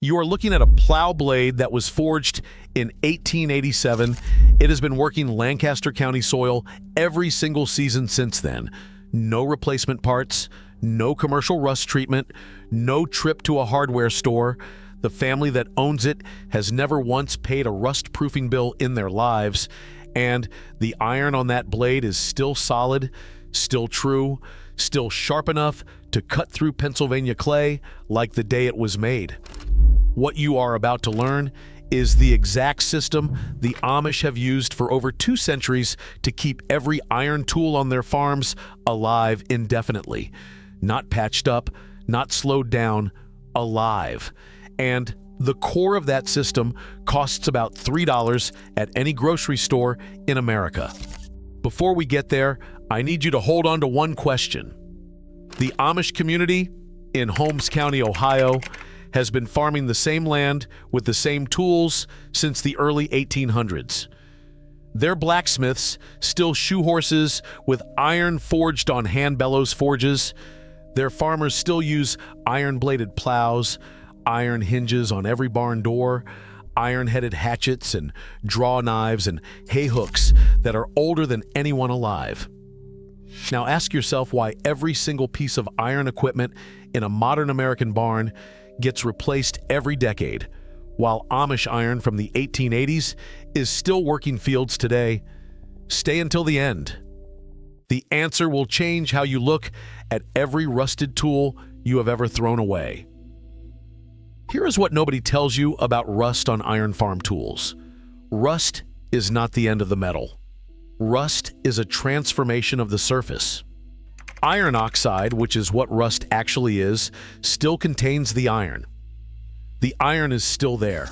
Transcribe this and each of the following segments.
You are looking at a plow blade that was forged in 1887. It has been working Lancaster County soil every single season since then. No replacement parts, no commercial rust treatment, no trip to a hardware store. The family that owns it has never once paid a rust-proofing bill in their lives, and the iron on that blade is still solid, still true, still sharp enough to cut through Pennsylvania clay like the day it was made. What you are about to learn is the exact system the Amish have used for over 2 centuries to keep every iron tool on their farms alive indefinitely. Not patched up, not slowed down, alive. And the core of that system costs about $3 at any grocery store in America. Before we get there, I need you to hold on to one question. The Amish community in Holmes County, Ohio, has been farming the same land with the same tools since the early 1800s. Their blacksmiths still shoe horses with iron forged on hand bellows forges. Their farmers still use iron-bladed plows, iron hinges on every barn door, iron-headed hatchets and drawknives and hay hooks that are older than anyone alive. Now ask yourself why every single piece of iron equipment in a modern American barn gets replaced every decade, while Amish iron from the 1880s is still working fields today. Stay until the end. The answer will change how you look at every rusted tool you have ever thrown away. Here is what nobody tells you about rust on iron farm tools. Rust is not the end of the metal. Rust is a transformation of the surface. Iron oxide, which is what rust actually is, still contains the iron. The iron is still there.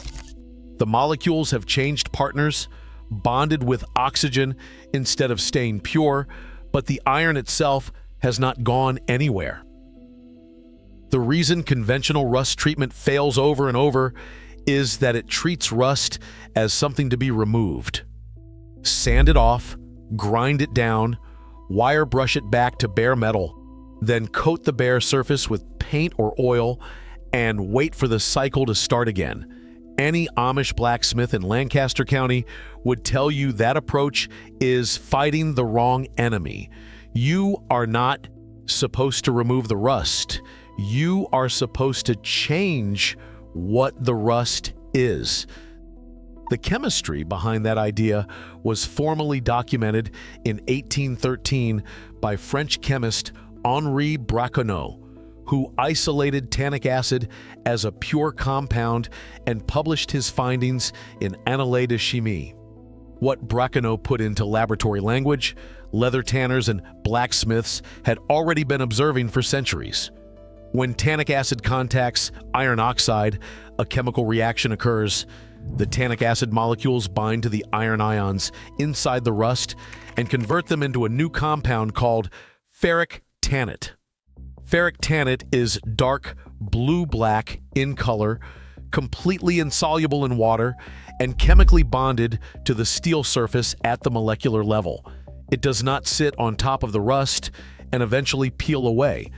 The molecules have changed partners, bonded with oxygen instead of staying pure, but the iron itself has not gone anywhere. The reason conventional rust treatment fails over and over is that it treats rust as something to be removed. Sand it off, grind it down, wire brush it back to bare metal, then coat the bare surface with paint or oil and wait for the cycle to start again. Any Amish blacksmith in Lancaster County would tell you that approach is fighting the wrong enemy. You are not supposed to remove the rust. You are supposed to change what the rust is. The chemistry behind that idea was formally documented in 1813 by French chemist Henri Braconnot, who isolated tannic acid as a pure compound and published his findings in Annales de Chimie. What Braconnot put into laboratory language, leather tanners and blacksmiths had already been observing for centuries. When tannic acid contacts iron oxide, a chemical reaction occurs. The tannic acid molecules bind to the iron ions inside the rust and convert them into a new compound called ferric tannate. Ferric tannate is dark blue-black in color, completely insoluble in water, and chemically bonded to the steel surface at the molecular level. It does not sit on top of the rust and eventually peel away.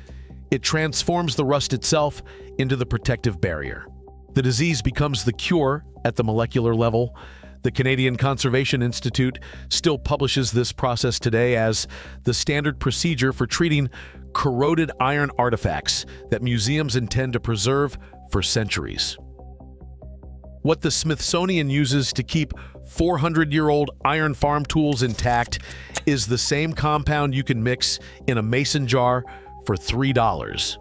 It transforms the rust itself into the protective barrier. The disease becomes the cure at the molecular level. The Canadian Conservation Institute still publishes this process today as the standard procedure for treating corroded iron artifacts that museums intend to preserve for centuries. What the Smithsonian uses to keep 400-year-old iron farm tools intact is the same compound you can mix in a mason jar for $3.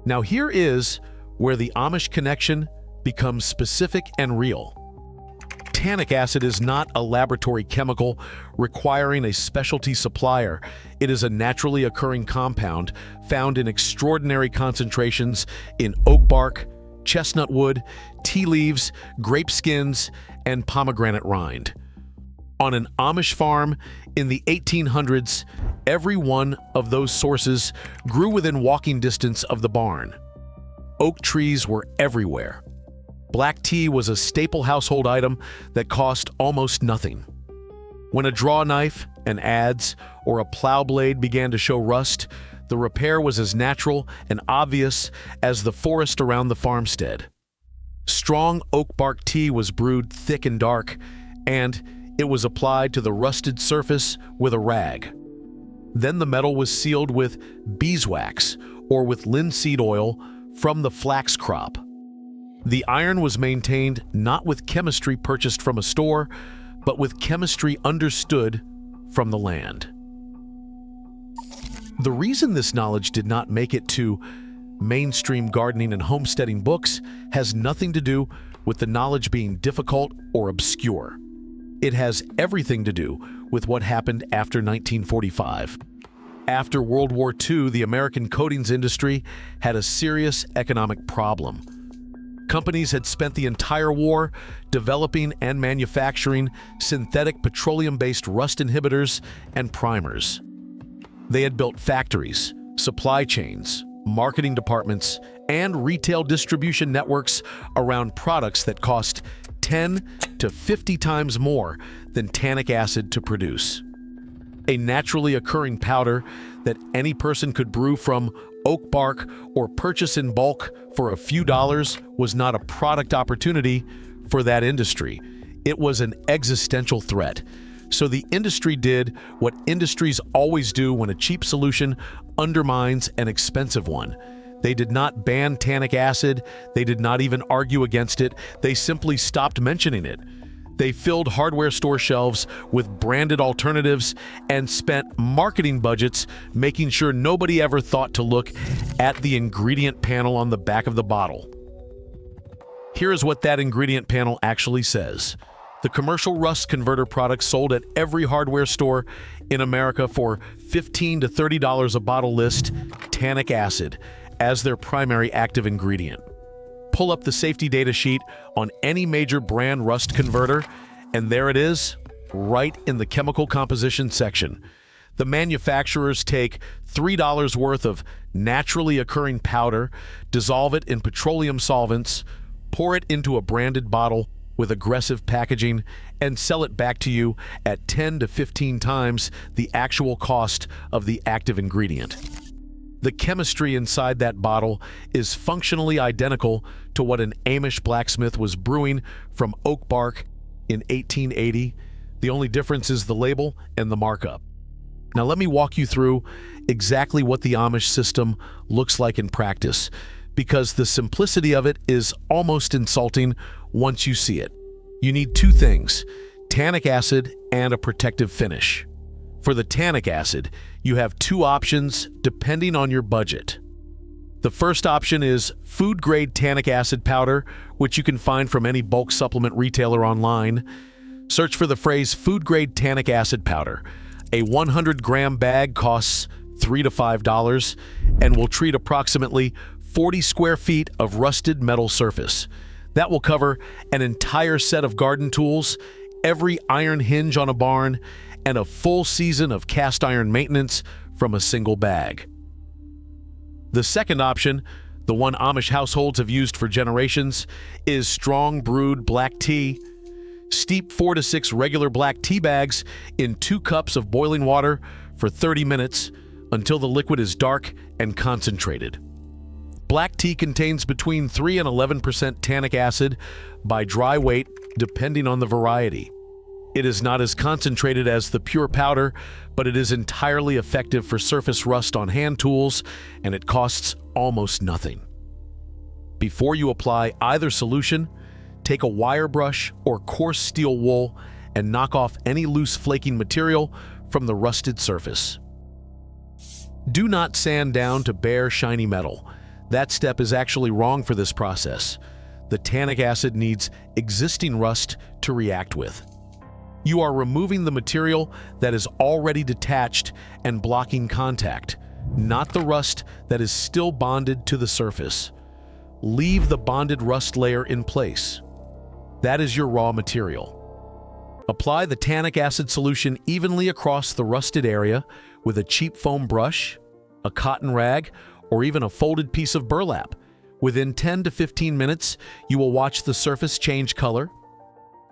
Now here is where the Amish connection becomes specific and real. Tannic acid is not a laboratory chemical requiring a specialty supplier. It is a naturally occurring compound found in extraordinary concentrations in oak bark, chestnut wood, tea leaves, grape skins, and pomegranate rind. On an Amish farm in the 1800s, every one of those sources grew within walking distance of the barn. Oak trees were everywhere. Black tea was a staple household item that cost almost nothing. When a drawknife, an adze, or a plow blade began to show rust, the repair was as natural and obvious as the forest around the farmstead. Strong oak bark tea was brewed thick and dark, and it was applied to the rusted surface with a rag. Then the metal was sealed with beeswax or with linseed oil from the flax crop. The iron was maintained not with chemistry purchased from a store, but with chemistry understood from the land. The reason this knowledge did not make it to mainstream gardening and homesteading books has nothing to do with the knowledge being difficult or obscure. It has everything to do with what happened after 1945. After World War II, the American coatings industry had a serious economic problem. Companies had spent the entire war developing and manufacturing synthetic petroleum-based rust inhibitors and primers. They had built factories, supply chains, marketing departments, and retail distribution networks around products that cost 10 to 50 times more than tannic acid to produce. A naturally occurring powder that any person could brew from oak bark or purchase in bulk for a few dollars was not a product opportunity for that industry. It was an existential threat. So the industry did what industries always do when a cheap solution undermines an expensive one. They did not ban tannic acid. They did not even argue against it. They simply stopped mentioning it. They filled hardware store shelves with branded alternatives and spent marketing budgets making sure nobody ever thought to look at the ingredient panel on the back of the bottle. Here is what that ingredient panel actually says. The commercial rust converter products sold at every hardware store in America for $15 to $30 a bottle list tannic acid as their primary active ingredient. Pull up the safety data sheet on any major brand rust converter, and there it is, right in the chemical composition section. The manufacturers take $3 worth of naturally occurring powder, dissolve it in petroleum solvents, pour it into a branded bottle with aggressive packaging, and sell it back to you at 10 to 15 times the actual cost of the active ingredient. The chemistry inside that bottle is functionally identical to what an Amish blacksmith was brewing from oak bark in 1880. The only difference is the label and the markup. Now let me walk you through exactly what the Amish system looks like in practice, because the simplicity of it is almost insulting once you see it. You need two things: tannic acid and a protective finish. For the tannic acid, you have two options depending on your budget. The first option is food-grade tannic acid powder, which you can find from any bulk supplement retailer online. Search for the phrase food-grade tannic acid powder. A 100-gram bag costs $3 to $5 and will treat approximately 40 square feet of rusted metal surface. That will cover an entire set of garden tools, every iron hinge on a barn, and a full season of cast iron maintenance from a single bag. The second option, the one Amish households have used for generations, is strong brewed black tea. Steep 4 to 6 regular black tea bags in 2 cups of boiling water for 30 minutes until the liquid is dark and concentrated. Black tea contains between 3 and 11% tannic acid by dry weight, depending on the variety. It is not as concentrated as the pure powder, but it is entirely effective for surface rust on hand tools, and it costs almost nothing. Before you apply either solution, take a wire brush or coarse steel wool and knock off any loose flaking material from the rusted surface. Do not sand down to bare, shiny metal. That step is actually wrong for this process. The tannic acid needs existing rust to react with. You are removing the material that is already detached and blocking contact, not the rust that is still bonded to the surface. Leave the bonded rust layer in place. That is your raw material. Apply the tannic acid solution evenly across the rusted area with a cheap foam brush, a cotton rag, or even a folded piece of burlap. Within 10 to 15 minutes, you will watch the surface change color.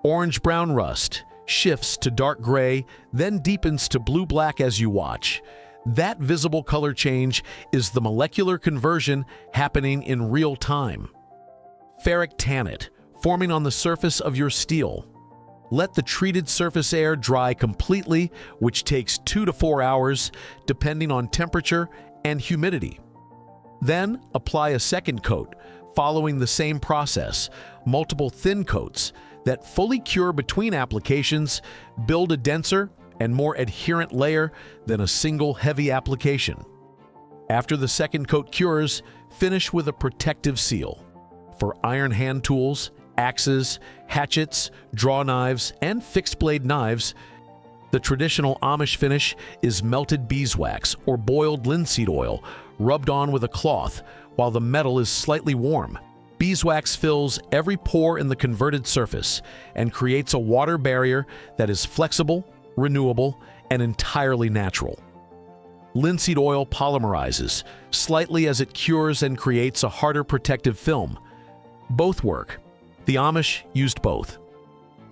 Orange-brown rust shifts to dark gray, then deepens to blue-black as you watch. That visible color change is the molecular conversion happening in real time. Ferric tannate, forming on the surface of your steel. Let the treated surface air dry completely, which takes 2 to 4 hours, depending on temperature and humidity. Then apply a second coat, following the same process, multiple thin coats that fully cure between applications, build a denser and more adherent layer than a single heavy application. After the second coat cures, finish with a protective seal. For iron hand tools, axes, hatchets, drawknives, and fixed-blade knives, the traditional Amish finish is melted beeswax or boiled linseed oil rubbed on with a cloth while the metal is slightly warm. Beeswax fills every pore in the converted surface and creates a water barrier that is flexible, renewable, and entirely natural. Linseed oil polymerizes slightly as it cures and creates a harder protective film. Both work. The Amish used both.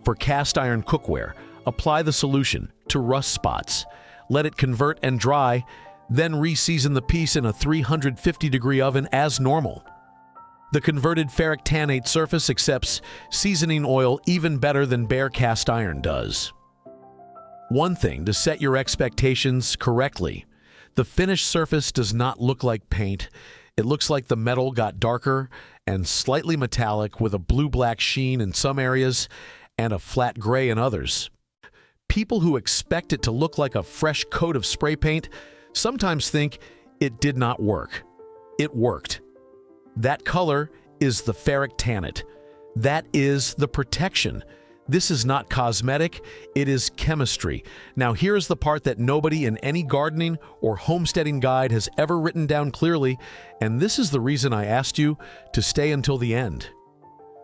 For cast iron cookware, apply the solution to rust spots. Let it convert and dry, then re-season the piece in a 350-degree oven as normal. The converted ferric tannate surface accepts seasoning oil even better than bare cast iron does. One thing to set your expectations correctly: the finished surface does not look like paint. It looks like the metal got darker and slightly metallic, with a blue-black sheen in some areas and a flat gray in others. People who expect it to look like a fresh coat of spray paint sometimes think it did not work. It worked. That color is the ferric tannate. That is the protection. This is not cosmetic, it is chemistry. Now here's the part that nobody in any gardening or homesteading guide has ever written down clearly, and this is the reason I asked you to stay until the end.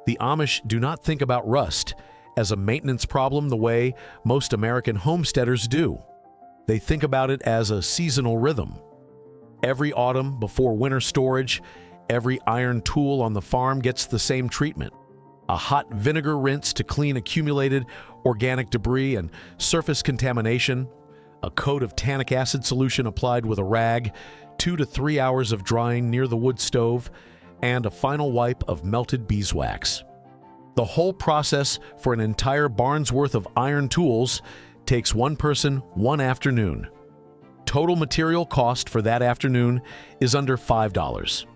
The Amish do not think about rust as a maintenance problem the way most American homesteaders do. They think about it as a seasonal rhythm. Every autumn before winter storage, every iron tool on the farm gets the same treatment. A hot vinegar rinse to clean accumulated organic debris and surface contamination, a coat of tannic acid solution applied with a rag, 2 to 3 hours of drying near the wood stove, and a final wipe of melted beeswax. The whole process for an entire barn's worth of iron tools takes one person 1 afternoon. Total material cost for that afternoon is under $5.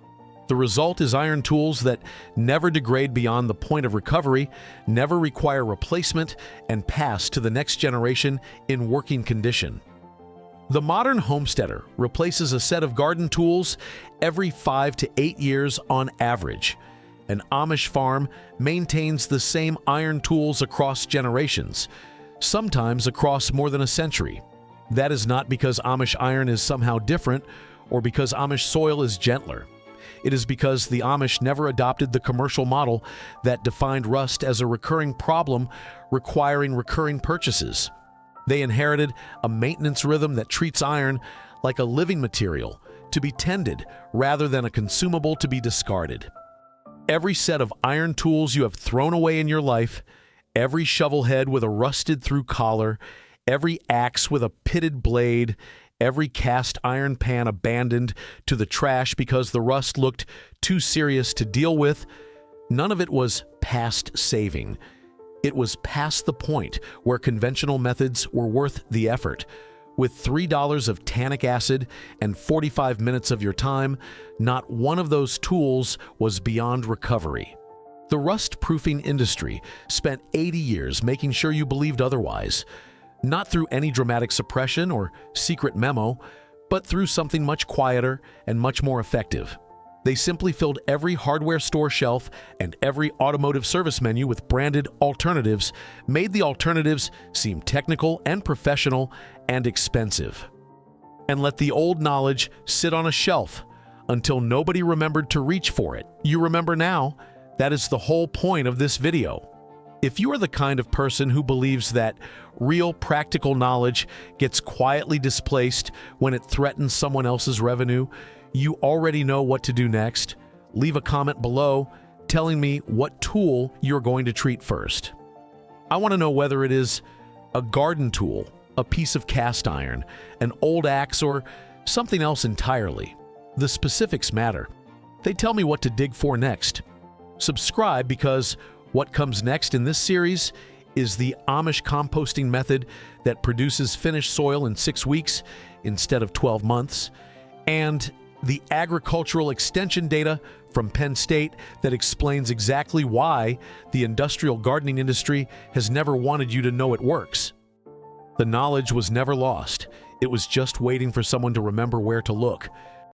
The result is iron tools that never degrade beyond the point of recovery, never require replacement, and pass to the next generation in working condition. The modern homesteader replaces a set of garden tools every 5 to 8 years on average. An Amish farm maintains the same iron tools across generations, sometimes across more than a century. That is not because Amish iron is somehow different or because Amish soil is gentler. It is because the Amish never adopted the commercial model that defined rust as a recurring problem requiring recurring purchases. They inherited a maintenance rhythm that treats iron like a living material to be tended rather than a consumable to be discarded. Every set of iron tools you have thrown away in your life, every shovel head with a rusted-through collar, every axe with a pitted blade, every cast iron pan abandoned to the trash because the rust looked too serious to deal with, none of it was past saving. It was past the point where conventional methods were worth the effort. With $3 of tannic acid and 45 minutes of your time, not one of those tools was beyond recovery. The rust-proofing industry spent 80 years making sure you believed otherwise. Not through any dramatic suppression or secret memo, but through something much quieter and much more effective. They simply filled every hardware store shelf and every automotive service menu with branded alternatives, made the alternatives seem technical and professional and expensive, and let the old knowledge sit on a shelf until nobody remembered to reach for it. You remember now. That is the whole point of this video. If you are the kind of person who believes that real practical knowledge gets quietly displaced when it threatens someone else's revenue, you already know what to do next. Leave a comment below telling me what tool you're going to treat first. I want to know whether it is a garden tool, a piece of cast iron, an old axe, or something else entirely. The specifics matter. They tell me what to dig for next. Subscribe because what comes next in this series is the Amish composting method that produces finished soil in 6 weeks instead of 12 months, and the agricultural extension data from Penn State that explains exactly why the industrial gardening industry has never wanted you to know it works. The knowledge was never lost. It was just waiting for someone to remember where to look.